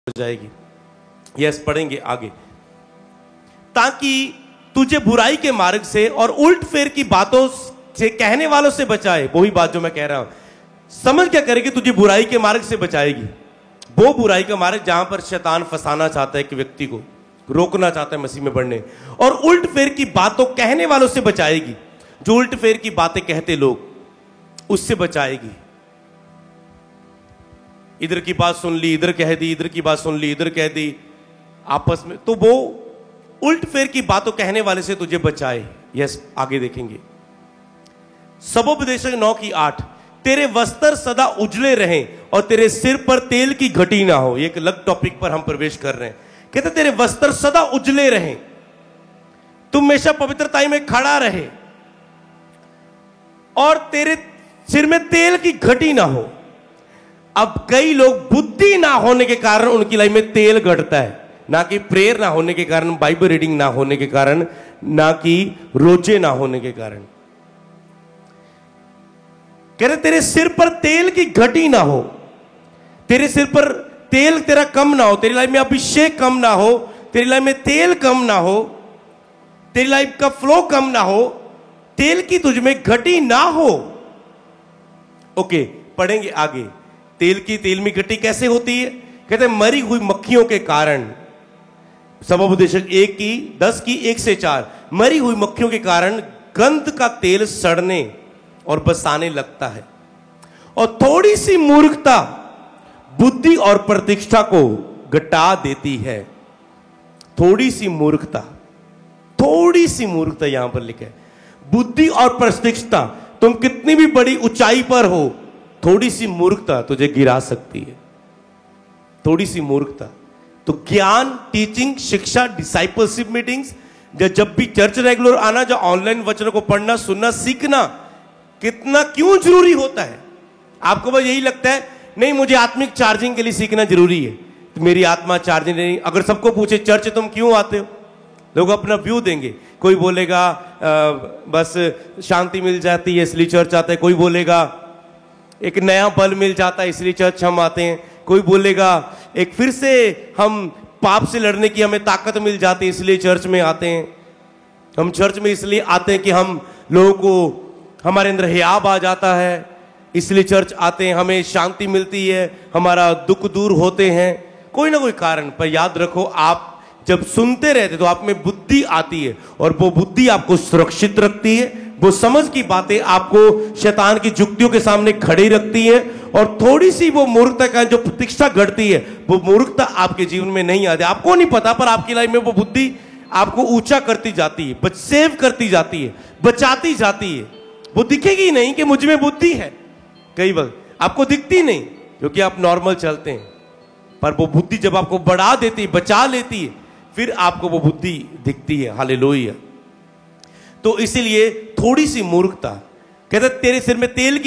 जाएगी। यस, पढ़ेंगे आगे। ताकि तुझे बुराई के मार्ग से और उल्ट फेर की बातों से कहने वालों से बचाए। वही बात जो मैं कह रहा हूं, समझ क्या करेगी, तुझे बुराई के मार्ग से बचाएगी। वो बुराई का मार्ग जहां पर शैतान फंसाना चाहता है कि व्यक्ति को रोकना चाहता है मसीह में बढ़ने, और उल्ट फेर की बातों कहने वालों से बचाएगी। जो उल्ट फेर की बातें कहते लोग, उससे बचाएगी। इधर की बात सुन ली, इधर कह दी, इधर की बात सुन ली, इधर कह दी, आपस में, तो वो उल्ट फेर की बातों कहने वाले से तुझे बचाए। यस, आगे देखेंगे। सबोपदेशक 9:8, तेरे वस्त्र सदा उजले रहें और तेरे सिर पर तेल की घटी ना हो। एक अलग टॉपिक पर हम प्रवेश कर रहे हैं। कहते तेरे वस्त्र सदा उजले रहें, तुम हमेशा पवित्रताई में खड़ा रहे और तेरे सिर में तेल की घटी ना हो। अब कई लोग बुद्धि ना होने के कारण उनकी लाइफ में तेल घटता है, ना कि प्रेयर ना होने के कारण, बाइबल रीडिंग ना होने के कारण, ना कि रोजे ना होने के कारण। कह रहे तेरे सिर पर तेल की घटी ना हो, तेरे सिर पर तेल तेरा कम ना हो, तेरी लाइफ में अभिषेक कम ना हो, तेरी लाइफ में तेल कम ना हो, तेरी लाइफ का फ्लो कम ना हो, तेल की तुझ में घटी ना हो। ओके, पढ़ेंगे आगे। तेल में घटी कैसे होती है? कहते मरी हुई मक्खियों के कारण। सबोपदेशक 1:10-1-4, मरी हुई मक्खियों के कारण गंध का तेल सड़ने और बसाने लगता है, और थोड़ी सी मूर्खता बुद्धि और प्रतिष्ठा को घटा देती है। थोड़ी सी मूर्खता यहां पर लिखा है। बुद्धि और प्रतिष्ठा, तुम कितनी भी बड़ी ऊंचाई पर हो, थोड़ी सी मूर्खता तुझे गिरा सकती है। थोड़ी सी मूर्खता। तो ज्ञान, टीचिंग, शिक्षा, डिसाइपलशिप मीटिंग्स, जब भी चर्च रेगुलर आना, जो ऑनलाइन वचनों को पढ़ना, सुनना, सीखना कितना क्यों जरूरी होता है। आपको बस यही लगता है नहीं मुझे आत्मिक चार्जिंग के लिए सीखना जरूरी है, तो मेरी आत्मा चार्जिंग नहीं। अगर सबको पूछे चर्च तुम क्यों आते हो, लोग अपना व्यू देंगे। कोई बोलेगा बस शांति मिल जाती है इसलिए चर्च आता है, कोई बोलेगा एक नया बल मिल जाता है इसलिए चर्च हम आते हैं, कोई बोलेगा एक फिर से हम पाप से लड़ने की हमें ताकत मिल जाती है इसलिए चर्च में आते हैं। हम चर्च में इसलिए आते हैं कि हम लोगों को, हमारे अंदर हियाब आ जाता है इसलिए चर्च आते हैं, हमें शांति मिलती है, हमारा दुख दूर होते हैं, कोई ना कोई कारण। पर याद रखो, आप जब सुनते रहते तो आप में बुद्धि आती है, और वो बुद्धि आपको सुरक्षित रखती है। वो समझ की बातें आपको शैतान की जुक्तियों के सामने खड़ी रखती है, और थोड़ी सी वो मूर्खता का जो प्रतिष्ठा घटती है, वो मूर्खता आपके जीवन में नहीं आती। आपको नहीं पता, पर आपकी लाइफ में वो बुद्धि आपको ऊंचा करती जाती है, सेव करती जाती है, बचाती जाती है। वो दिखेगी नहीं कि मुझ में बुद्धि है, कई बार आपको दिखती नहीं क्योंकि आप नॉर्मल चलते हैं, पर वो बुद्धि जब आपको बढ़ा देती है, बचा लेती है, फिर आपको वो बुद्धि दिखती है। हालेलुया। तो इसीलिए थोड़ी सी मूर्खता, कहते तेरे सिर में तेल की